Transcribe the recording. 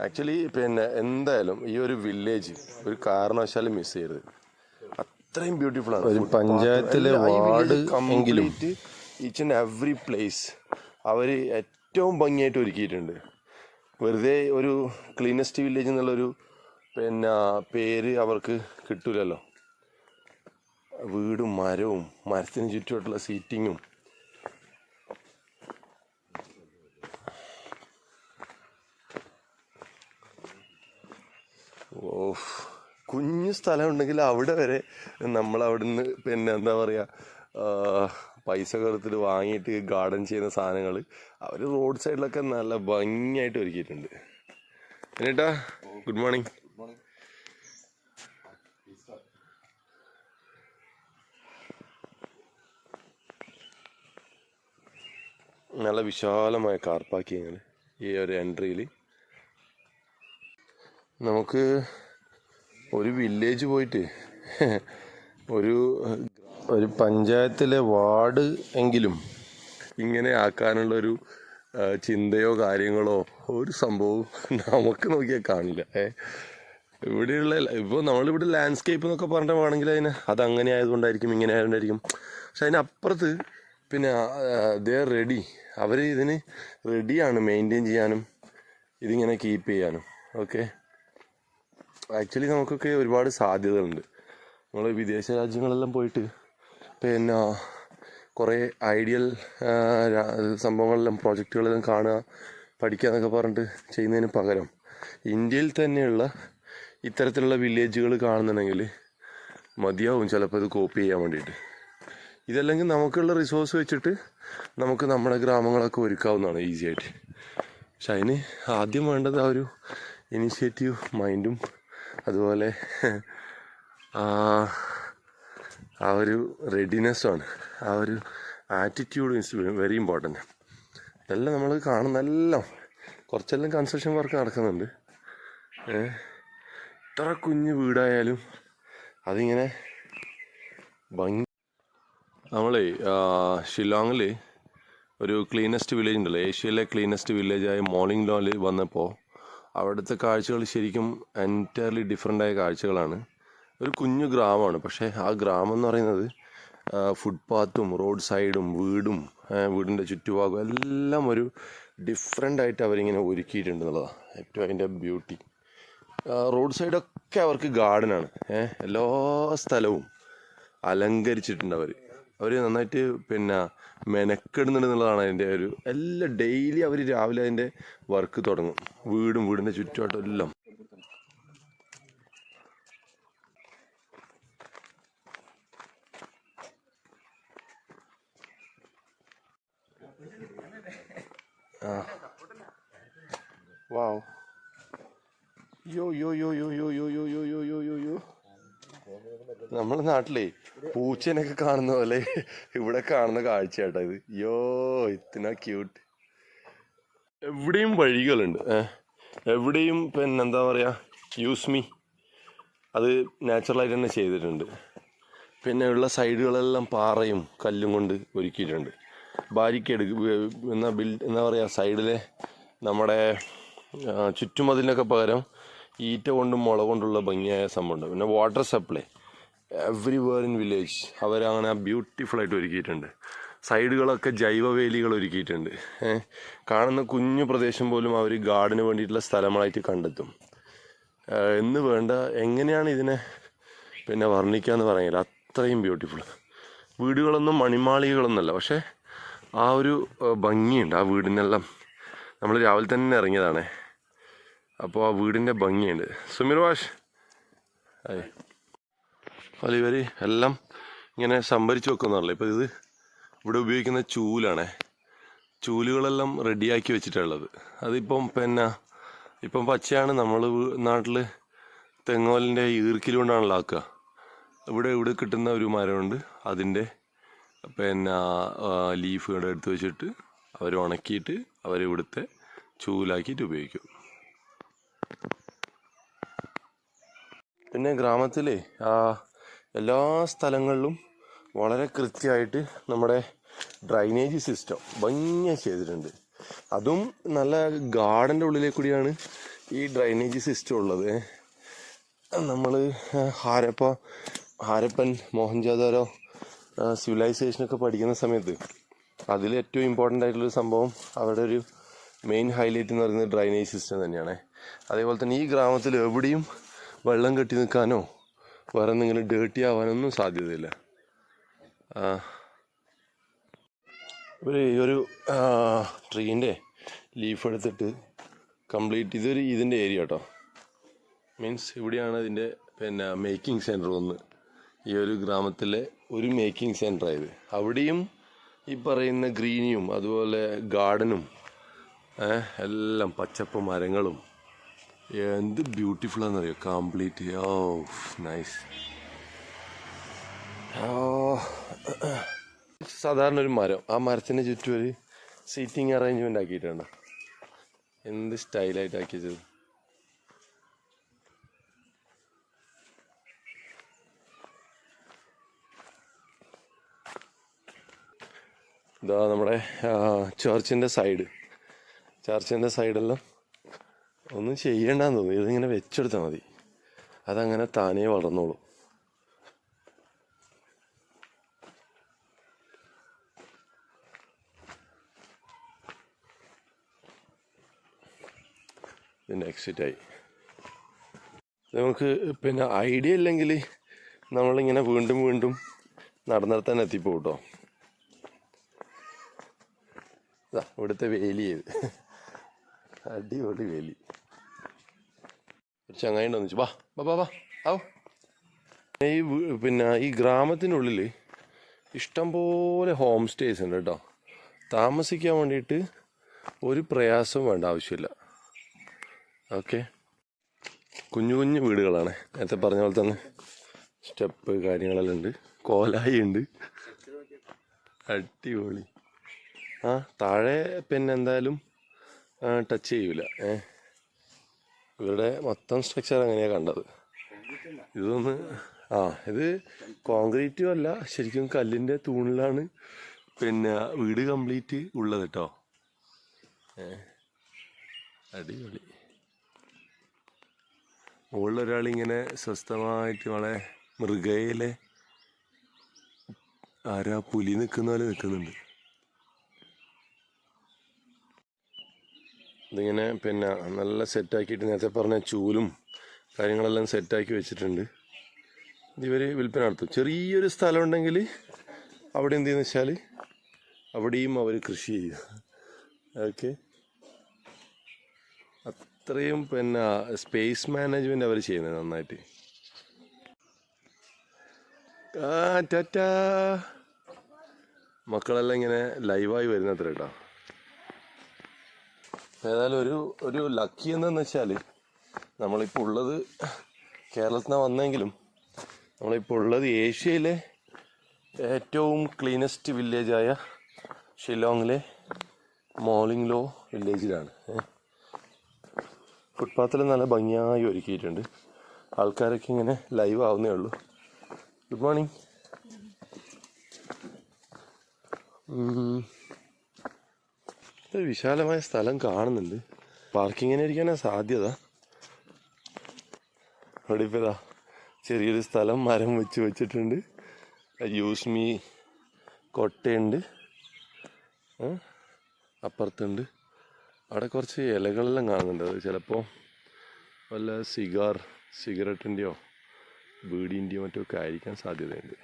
Actually പിന്നെ എന്തായാലും ഈ ഒരു വില്ലേജ് ഒരു കാരണവശാലും മിസ് ചെയ്യരുത്. അത്രയും ബ്യൂട്ടിഫുൾ ആണ്. ഒരു പഞ്ചായത്തിലെ ward complete each and every place അവർ ഏറ്റവും ഭംഗിയായിട്ട് ഒരുക്കിയിട്ടുണ്ട്. വെറുതെ ഒരു ക്ലീനസ്റ്റ് വില്ലേജ് എന്നുള്ളൊരു പിന്നെ പേര് അവർക്ക് കിട്ടൂലല്ലോ. വീടും മരവും മരത്തിന് ചുറ്റുമായിട്ടുള്ള സീറ്റിങ്ങും കുഞ്ഞു സ്ഥലം ഉണ്ടെങ്കിൽ അവിടെ വരെ നമ്മളവിടുന്ന് പിന്നെ എന്താ പറയുക പൈസ കൊടുത്തിട്ട് വാങ്ങിയിട്ട് ഗാർഡൻ ചെയ്യുന്ന സാധനങ്ങൾ അവർ റോഡ് സൈഡിലൊക്കെ നല്ല ഭംഗിയായിട്ട് ഒരുക്കിയിട്ടുണ്ട്. എന്നിട്ടാ ഗുഡ് മോർണിംഗ്. നല്ല വിശാലമായ കാർ പാർക്കിങ്ങാണ് ഈ ഒരു എൻട്രിയിൽ. നമുക്ക് ഒരു വില്ലേജ് പോയിട്ട് ഒരു പഞ്ചായത്തിലെ വാർഡ് എങ്കിലും ഇങ്ങനെ ആക്കാനുള്ളൊരു ചിന്തയോ കാര്യങ്ങളോ ഒരു സംഭവവും നമുക്ക് നോക്കിയാൽ കാണില്ല. ഇവിടെയുള്ള ഇപ്പോൾ നമ്മളിവിടെ ലാൻഡ്സ്കേപ്പ് എന്നൊക്കെ പറഞ്ഞിട്ട് വേണമെങ്കിൽ അതങ്ങനെ ആയതുകൊണ്ടായിരിക്കും ഇങ്ങനെ ആയതുകൊണ്ടായിരിക്കും. പക്ഷെ അതിനപ്പുറത്ത് പിന്നെ ദേ റെഡി, അവർ ഇതിന് റെഡിയാണ് മെയിൻറ്റെയിൻ ചെയ്യാനും ഇതിങ്ങനെ കീപ്പ് ചെയ്യാനും. ഓക്കെ, ആക്ച്വലി നമുക്കൊക്കെ ഒരുപാട് സാധ്യതകളുണ്ട്. നമ്മൾ വിദേശ രാജ്യങ്ങളെല്ലാം പോയിട്ട് പിന്നെ കുറേ ഐഡിയൽ സംഭവങ്ങളെല്ലാം പ്രോജക്റ്റുകളെല്ലാം കാണുക പഠിക്കുക എന്നൊക്കെ പറഞ്ഞിട്ട് ചെയ്യുന്നതിന് പകരം ഇന്ത്യയിൽ തന്നെയുള്ള ഇത്തരത്തിലുള്ള വില്ലേജുകൾ കാണുന്നുണ്ടെങ്കിൽ മതിയാവും ചിലപ്പോൾ ഇത് കോപ്പി ചെയ്യാൻ വേണ്ടിയിട്ട്. ഇതല്ലെങ്കിൽ നമുക്കുള്ള റിസോഴ്സ് വെച്ചിട്ട് നമുക്ക് നമ്മുടെ ഗ്രാമങ്ങളൊക്കെ ഒരുക്കാവുന്നതാണ് ഈസി ആയിട്ട്. പക്ഷെ അതിന് ആദ്യം വേണ്ടത് ആ ഒരു ഇനിഷ്യേറ്റീവ് മൈൻഡും അതുപോലെ ആ ഒരു റെഡിനെസ്സുമാണ്, ആ ഒരു ആറ്റിറ്റ്യൂഡ് ഈസ് വെരി ഇമ്പോർട്ടൻറ്റ്. ഇതെല്ലാം നമ്മൾ കാണുന്നെല്ലാം കുറച്ചെല്ലാം കൺസ്ട്രക്ഷൻ വർക്ക് നടക്കുന്നുണ്ട്. ഇത്ര കുഞ്ഞു വീടായാലും അതിങ്ങനെ ഭംഗി. നമ്മളെ ഷില്ലോങ്ങിൽ ഒരു ക്ലീനസ്റ്റ് വില്ലേജ് ഉണ്ടല്ലോ, ഏഷ്യയിലെ ക്ലീനസ്റ്റ് വില്ലേജായ മോർണിംഗ് ലോയിൽ വന്നപ്പോൾ അവിടുത്തെ കാഴ്ചകൾ ശരിക്കും എൻറ്റയർലി ഡിഫറെൻ്റായ കാഴ്ചകളാണ്. ഒരു കുഞ്ഞു ഗ്രാമമാണ്, പക്ഷേ ആ ഗ്രാമം എന്ന് പറയുന്നത് ഫുട്പാത്തും റോഡ് സൈഡും വീടിൻ്റെ ചുറ്റുഭാഗവും എല്ലാം ഒരു ഡിഫറെൻ്റായിട്ട് അവരിങ്ങനെ ഒരുക്കിയിട്ടുണ്ട് എന്നുള്ളതാണ് ഏറ്റവും അതിൻ്റെ ബ്യൂട്ടി. റോഡ് സൈഡൊക്കെ അവർക്ക് ഗാർഡനാണ്. എല്ലാ സ്ഥലവും അലങ്കരിച്ചിട്ടുണ്ട് അവർ നന്നായിട്ട് പിന്നെ മെനക്കെടുന്നുണ്ട് എന്നുള്ളതാണ് അതിൻ്റെ ഒരു എല്ലാം. ഡെയിലി അവർ രാവിലെ അതിൻ്റെ വർക്ക് തുടങ്ങും, വീടിൻ്റെ ചുറ്റുമായിട്ടും എല്ലാം. വാവ്, യോ യോ യോ യോ യോ യോ യോ യോ യോ യോ യോ യോ. നമ്മുടെ നാട്ടിലേ പൂച്ചേനൊക്കെ കാണുന്ന പോലെ ഇവിടെ കാണുന്ന കാഴ്ച കേട്ടോ ഇത്. യോ ഇത്ര ക്യൂട്ട്. എവിടെയും വഴികളുണ്ട്, എവിടെയും പിന്നെന്താ പറയുക യൂസ് മീ അത് നാച്ചുറലായിട്ട് തന്നെ ചെയ്തിട്ടുണ്ട്. പിന്നെ ഉള്ള സൈഡുകളെല്ലാം പാറയും കല്ലും കൊണ്ട് ഒരുക്കിയിട്ടുണ്ട്. ബാരിക്കേഡ് എന്താ പറയുക സൈഡിലെ നമ്മുടെ ചുറ്റുമതിലിനൊക്കെ പകരം ഈറ്റ കൊണ്ടും മുള കൊണ്ടുള്ള ഭംഗിയായ സംഭവമുണ്ട്. പിന്നെ water supply everywhere in village അവരങ്ങനെ ബ്യൂട്ടിഫുള്ളായിട്ട് ഒരുക്കിയിട്ടുണ്ട്. സൈഡുകളൊക്കെ ജൈവവേലികൾ ഒരുക്കിയിട്ടുണ്ട്. കാണുന്ന കുഞ്ഞു പ്രദേശം പോലും അവർ ഗാർഡന് വേണ്ടിയിട്ടുള്ള സ്ഥലങ്ങളായിട്ട് കണ്ടെത്തും. എന്ന് വേണ്ട എങ്ങനെയാണ് ഇതിനെ പിന്നെ വർണ്ണിക്കാമെന്ന് പറയുന്നില്ല, അത്രയും ബ്യൂട്ടിഫുൾ. വീടുകളൊന്നും മണിമാളികകളൊന്നുമല്ല, പക്ഷേ ആ ഒരു ഭംഗിയുണ്ട് ആ വീടിനെല്ലാം. നമ്മൾ രാവിലെ തന്നെ ഇറങ്ങിയതാണേ, അപ്പോൾ ആ വീടിൻ്റെ ഭംഗിയുണ്ട്. സുമിർ വാഷ് അല്ല ഇവർ എല്ലാം ഇങ്ങനെ സംഭരിച്ച് വെക്കുന്നതല്ലേ. ഇപ്പോൾ ഇത് ഇവിടെ ഉപയോഗിക്കുന്ന ചൂലാണേ, ചൂലുകളെല്ലാം റെഡിയാക്കി വെച്ചിട്ടുള്ളത്. അതിപ്പം പിന്നെ ഇപ്പം പച്ചയാണ്. നമ്മൾ നാട്ടിൽ തെങ്ങോലിൻ്റെ ഈർക്കിൽ കൊണ്ടാണല്ലോ ആക്കുക. ഇവിടെ കിട്ടുന്ന ഒരു മരമുണ്ട്, അതിൻ്റെ പിന്നെ ലീഫുകൾ എടുത്ത് വെച്ചിട്ട് അവർ ഉണക്കിയിട്ട് അവരിവിടുത്തെ ചൂലാക്കിയിട്ട് ഉപയോഗിക്കും. പിന്നെ ഗ്രാമത്തിലെ എല്ലാ സ്ഥലങ്ങളിലും വളരെ കൃത്യമായിട്ട് നമ്മുടെ ഡ്രൈനേജ് സിസ്റ്റം ഭംഗിയായി ചെയ്തിട്ടുണ്ട്. അതും നല്ല ഗാർഡൻ്റെ ഉള്ളിലേക്ക് കൂടിയാണ് ഈ ഡ്രൈനേജ് സിസ്റ്റം ഉള്ളത് നമ്മൾ ഹാരപ്പൻ മോഹൻജോദാരോ സിവിലൈസേഷനൊക്കെ പഠിക്കുന്ന സമയത്ത് അതിൽ ഏറ്റവും ഇമ്പോർട്ടൻ്റ് ആയിട്ടുള്ളൊരു സംഭവം അവരുടെ ഒരു മെയിൻ ഹൈലൈറ്റ് എന്ന് പറയുന്നത് ഡ്രൈനേജ് സിസ്റ്റം തന്നെയാണ്. അതേപോലെ തന്നെ ഈ ഗ്രാമത്തിൽ എവിടെയും വെള്ളം കെട്ടി നിൽക്കാനോ വേറെ എന്തെങ്കിലും ഡേർട്ടി ആവാനൊന്നും സാധ്യതയില്ല. ഈ ഒരു ട്രീൻ്റെ ലീഫ് എടുത്തിട്ട് കംപ്ലീറ്റ് ഇതിൻ്റെ ഏരിയ കേട്ടോ. മീൻസ് ഇവിടെയാണ് ഇതിൻ്റെ മേക്കിംഗ് സെൻറ്റർ ഒന്ന്. ഈ ഒരു ഗ്രാമത്തിലെ ഒരു മേക്കിംഗ് സെൻറ്ററായത്. അവിടെയും ഈ പറയുന്ന ഗ്രീനിയും അതുപോലെ ഗാർഡനും എല്ലാം പച്ചപ്പ് മരങ്ങളും എന്ത് ബ്യൂട്ടിഫുള്ളാണെന്നറിയോ കംപ്ലീറ്റ്. ഓ നൈസ്. സാധാരണ ഒരു മരം, ആ മരത്തിന് ചുറ്റും ഒരു സീറ്റിംഗ് അറേഞ്ച്മെൻ്റ് ആക്കിയിട്ടുണ്ട്. എന്ത് സ്റ്റൈലായിട്ട് ആക്കിയത്. ഇതാ നമ്മുടെ ചർച്ചിൻ്റെ സൈഡെല്ലാം ഒന്നും ചെയ്യണ്ടെന്ന് തോന്നി. ഇതിങ്ങനെ വെച്ചെടുത്താൽ മതി, അതങ്ങനെ താനേ വളർന്നോളും. ഇതിൻ്റെ എക്സിറ്റായി. നമുക്ക് ഐഡിയ ഇല്ലെങ്കിൽ നമ്മളിങ്ങനെ വീണ്ടും വീണ്ടും നടന്നിടത്താൻ എത്തിപ്പോകും കേട്ടോ. ഇവിടുത്തെ വേലി ചെയ്ത് അടിപൊളി വേലി. ഒരു ചങ്ങായി ഉണ്ടോന്ന് വെച്ചു. വാ ആവോ. ഈ ഗ്രാമത്തിനുള്ളിൽ ഇഷ്ടംപോലെ ഹോം സ്റ്റേസ് ഉണ്ട് കേട്ടോ. താമസിക്കാൻ വേണ്ടിയിട്ട് ഒരു പ്രയാസവും വേണ്ട, ആവശ്യമില്ല. ഓക്കെ, കുഞ്ഞു കുഞ്ഞു വീടുകളാണ്. നേരത്തെ പറഞ്ഞ പോലെ തന്നെ സ്റ്റെപ്പ് കാര്യങ്ങളെല്ലാം ഉണ്ട്, കോലായി ഉണ്ട്. അടിപൊളി. താഴെ എന്തായാലും ടച്ച് ചെയ്യൂല. ഇവരുടെ മൊത്തം സ്ട്രക്ചർ അങ്ങനെയാണ് കണ്ടത്. ഇത് കോൺക്രീറ്റും അല്ല, ശരിക്കും കല്ലിൻ്റെ തൂണിലാണ് വീട് കംപ്ലീറ്റ് ഉള്ളത് കേട്ടോ. അടിപൊളി. മുകളിലൊരാളിങ്ങനെ സ്വസ്ഥമായിട്ട് വളരെ മൃഗയിലെ പുലി നിൽക്കുന്ന പോലെ നിൽക്കുന്നുണ്ട്. ഇതിങ്ങനെ നല്ല സെറ്റാക്കിയിട്ട് നേരത്തെ പറഞ്ഞ ചൂലും കാര്യങ്ങളെല്ലാം സെറ്റാക്കി വെച്ചിട്ടുണ്ട്. ഇതിവർ വിൽപ്പന നടത്തും. ചെറിയൊരു സ്ഥലം ഉണ്ടെങ്കിൽ അവിടെ എന്ത് ചെയ്യുന്ന വെച്ചാൽ അവിടെയും അവർ കൃഷി ചെയ്യും. ഓക്കെ, അത്രയും സ്പേസ് മാനേജ്മെൻറ്റ് അവർ ചെയ്യുന്നത് നന്നായിട്ട്. ടാറ്റാ. മക്കളെല്ലാം ഇങ്ങനെ ലൈവായി വരുന്നത്ര കേട്ടോ. ഏതായാലും ഒരു ലക്കി എന്താണെന്ന് വെച്ചാൽ നമ്മളിപ്പോൾ ഉള്ളത് കേരളത്തിൽ നിന്നാണ് വന്നെങ്കിലും നമ്മളിപ്പോൾ ഉള്ളത് ഏഷ്യയിലെ ഏറ്റവും ക്ലീനസ്റ്റ് വില്ലേജായ ഷിലോങ്ങിലെ മോളിംഗ്ലോ വില്ലേജിലാണ്. ഫുട്പാത്തിൽ നല്ല ഭംഗിയായി ഒരുക്കിയിട്ടുണ്ട്. ആൾക്കാരൊക്കെ ഇങ്ങനെ ലൈവ് ആവുന്നേ ഉള്ളൂ. Good morning. ഒരു വിശാലമായ സ്ഥലം കാണുന്നുണ്ട്. പാർക്കിങ്ങിന് ഇരിക്കാനാണ് സാധ്യത. അവിടെ ഇപ്പോൾ ചെറിയൊരു സ്ഥലം മരം വെച്ചിട്ടുണ്ട്. യൂസ് മീ കൊട്ടയുണ്ട്, അപ്പുറത്തുണ്ട്. അവിടെ കുറച്ച് ഇലകളെല്ലാം കാണുന്നുണ്ട്. അത് ചിലപ്പോൾ വല്ല സിഗരറ്റിൻ്റെയോ ബീഡിൻ്റെയോ മറ്റോ ഒക്കെ ആയിരിക്കാൻ സാധ്യതയുണ്ട്.